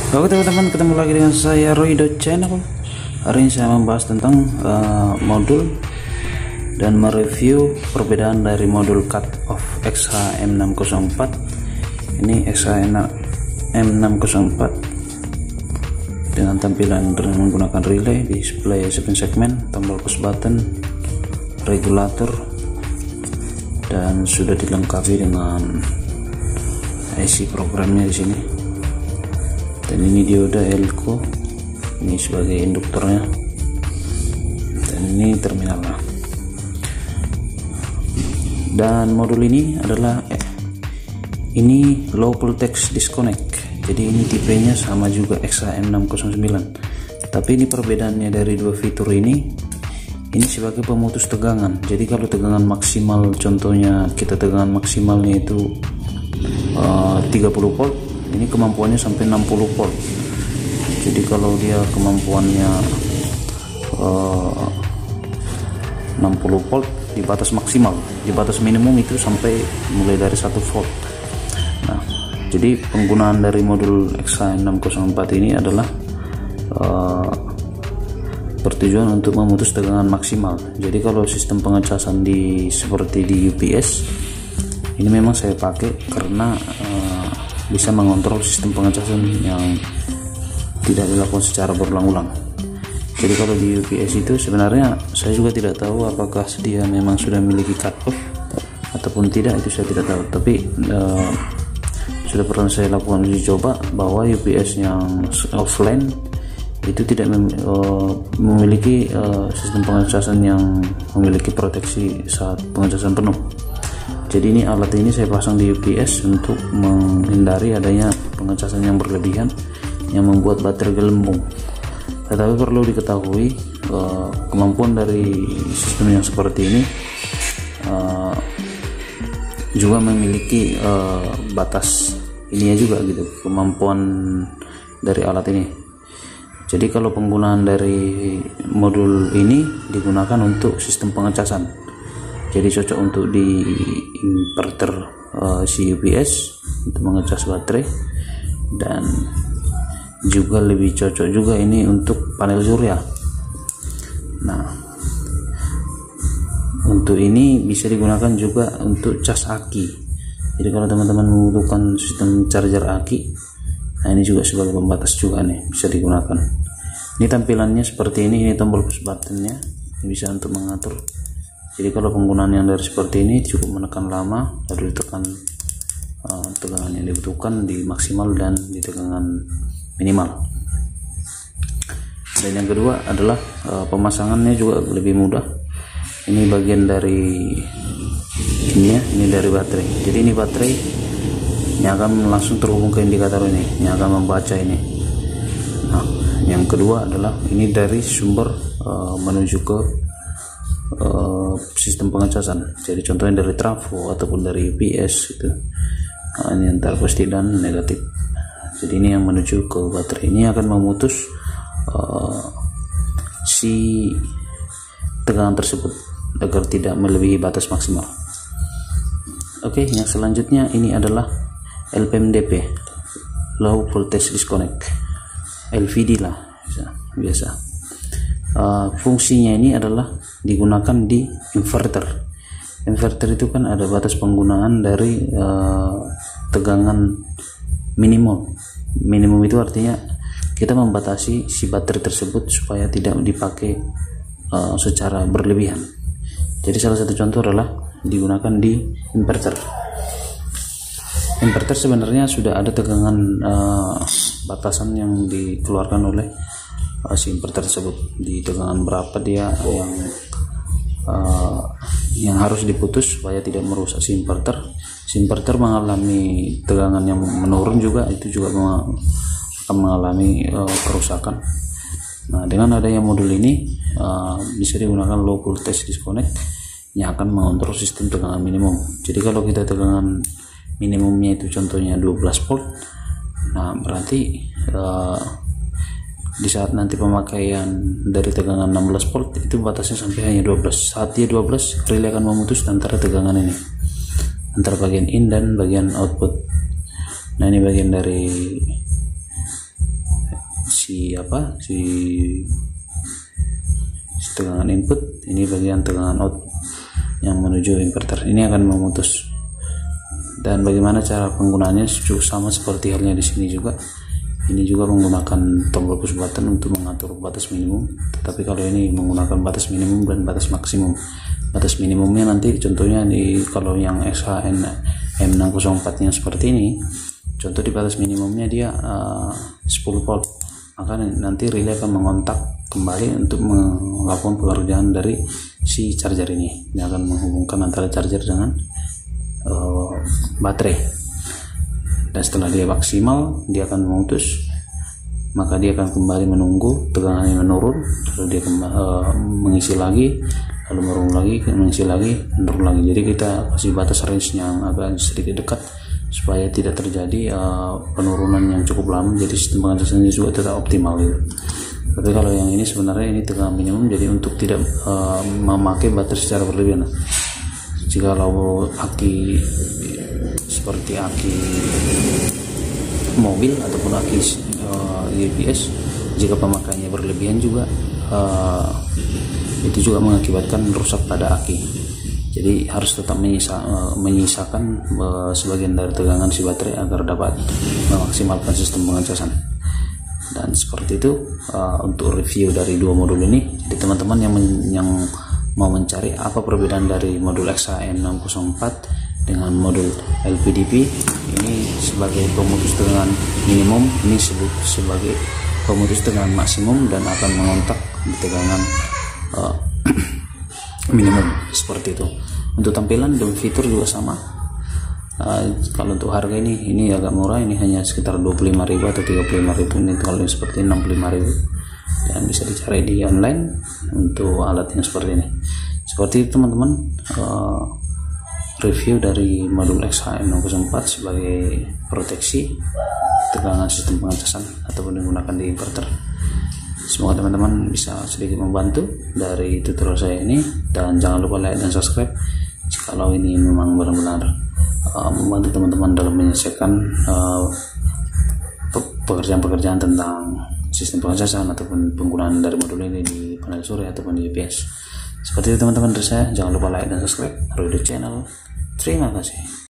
Oke teman-teman, ketemu lagi dengan saya Roy.channel. Hari ini saya membahas tentang modul dan mereview perbedaan dari modul cut off XH-M604. Ini XH-M604 dengan tampilan menggunakan relay, display 7 segmen, tombol push button, regulator, dan sudah dilengkapi dengan IC programnya di sini. Dan ini dioda Elco, ini sebagai induktornya, dan ini terminalnya. Dan modul ini adalah ini low voltage disconnect, jadi ini tipenya sama juga XH-M609, tapi ini perbedaannya dari dua fitur ini sebagai pemutus tegangan. Jadi kalau tegangan maksimal, contohnya kita tegangan maksimalnya itu 30 volt, ini kemampuannya sampai 60 volt. Jadi kalau dia kemampuannya 60 volt di batas maksimal, di batas minimum itu sampai mulai dari 1 volt. Nah, jadi penggunaan dari modul XH-M604 ini adalah bertujuan untuk memutus tegangan maksimal. Jadi kalau sistem pengecasan seperti di UPS ini memang saya pakai karena bisa mengontrol sistem pengecasan yang tidak dilakukan secara berulang-ulang. Jadi kalau di UPS itu sebenarnya saya juga tidak tahu apakah dia memang sudah memiliki cut off ataupun tidak, itu saya tidak tahu. Tapi sudah pernah saya lakukan uji coba bahwa UPS yang offline itu tidak memiliki sistem pengecasan yang memiliki proteksi saat pengecasan penuh. Jadi ini alat ini saya pasang di UPS untuk menghindari adanya pengecasan yang berlebihan yang membuat baterai gelembung. Tetapi perlu diketahui kemampuan dari sistem yang seperti ini juga memiliki batas ininya juga gitu, kemampuan dari alat ini. Jadi kalau penggunaan dari modul ini digunakan untuk sistem pengecasan, jadi cocok untuk di inverter si UPS untuk mengecas baterai, dan juga lebih cocok juga ini untuk panel surya. Nah, untuk ini bisa digunakan juga untuk cas aki. Jadi kalau teman-teman membutuhkan sistem charger aki, nah ini juga sebagai pembatas juga nih, bisa digunakan. Ini tampilannya seperti ini tombol push buttonnya, bisa untuk mengatur. Jadi kalau penggunaan yang dari seperti ini cukup menekan lama, lalu ditekan tegangan yang dibutuhkan di maksimal dan di tegangan minimal. Dan yang kedua adalah pemasangannya juga lebih mudah. Ini bagian dari ini dari baterai. Jadi ini baterai yang akan langsung terhubung ke indikator ini, yang akan membaca ini. Nah, yang kedua adalah ini dari sumber menuju ke sistem pengecasan. Jadi contohnya dari trafo ataupun dari UPS itu. Nah, ini antara positif dan negatif. Jadi ini yang menuju ke baterai, ini akan memutus si tegangan tersebut agar tidak melebihi batas maksimal. Oke, yang selanjutnya ini adalah LPMDP, low voltage disconnect, LVD lah biasa. Fungsinya ini adalah digunakan di inverter. Inverter itu kan ada batas penggunaan dari tegangan minimum. Minimum itu artinya kita membatasi si baterai tersebut supaya tidak dipakai secara berlebihan. Jadi salah satu contoh adalah digunakan di inverter. Inverter sebenarnya sudah ada tegangan batasan yang dikeluarkan oleh si inverter tersebut, di tegangan berapa dia yang harus diputus supaya tidak merusak si inverter. Si inverter mengalami tegangan yang menurun juga, itu juga akan mengalami kerusakan. Nah, dengan adanya modul ini bisa digunakan low voltage disconnect yang akan mengontrol sistem tegangan minimum. Jadi kalau kita tegangan minimumnya itu contohnya 12 volt, nah berarti di saat nanti pemakaian dari tegangan 16 volt itu batasnya sampai hanya 12. Saat dia 12, relay akan memutus antara tegangan ini, antara bagian in dan bagian output. Nah, ini bagian dari si tegangan input, ini bagian tegangan output yang menuju inverter. Ini akan memutus. Dan bagaimana cara penggunaannya juga sama seperti halnya di sini juga. Ini juga menggunakan tombol push button untuk mengatur batas minimum, tetapi kalau ini menggunakan batas minimum dan batas maksimum. Batas minimumnya nanti contohnya kalau yang XHN M604 yang seperti ini, contoh di batas minimumnya dia 10 volt, maka nanti relay akan mengontak kembali untuk melakukan pekerjaan dari si charger ini. Dia akan menghubungkan antara charger dengan baterai. Dan setelah dia maksimal, dia akan memutus, maka dia akan kembali menunggu tegangannya menurun, lalu dia mengisi lagi, lalu menurun lagi, mengisi lagi, menurun lagi. Jadi kita kasih batas range yang agak sedikit dekat supaya tidak terjadi penurunan yang cukup lama, jadi sistem pengacasannya juga tetap optimal gitu. Tapi kalau yang ini sebenarnya ini tegangan minimum, jadi untuk tidak memakai baterai secara berlebihan. Jika kalau aki seperti aki mobil ataupun aki UPS, jika pemakaiannya berlebihan juga itu juga mengakibatkan rusak pada aki. Jadi harus tetap menyisakan sebagian dari tegangan si baterai agar dapat memaksimalkan sistem pengecasan. Dan seperti itu untuk review dari dua modul ini. Jadi teman-teman yang mau mencari apa perbedaan dari modul XHN 604 dengan modul LPDP, ini sebagai pemutus tegangan minimum, ini sebagai pemutus tegangan maksimum dan akan mengontak di tegangan minimum, seperti itu. Untuk tampilan dan fitur juga sama. Kalau untuk harga ini agak murah, ini hanya sekitar 25.000 atau 35.000. Ini kalau seperti 65.000 dan bisa dicari di online untuk alat yang seperti ini. Seperti itu teman-teman, review dari modul XHN 604 sebagai proteksi tegangan sistem pengecasan ataupun digunakan di inverter. Semoga teman-teman bisa sedikit membantu dari tutorial saya ini, dan jangan lupa like dan subscribe jikalau ini memang benar-benar membantu teman-teman dalam menyelesaikan pekerjaan-pekerjaan tentang sistem pengecasan ataupun penggunaan dari modul ini di panel surya ataupun di UPS. Seperti itu teman-teman dari saya, jangan lupa like dan subscribe Roydo Channel. Terima kasih.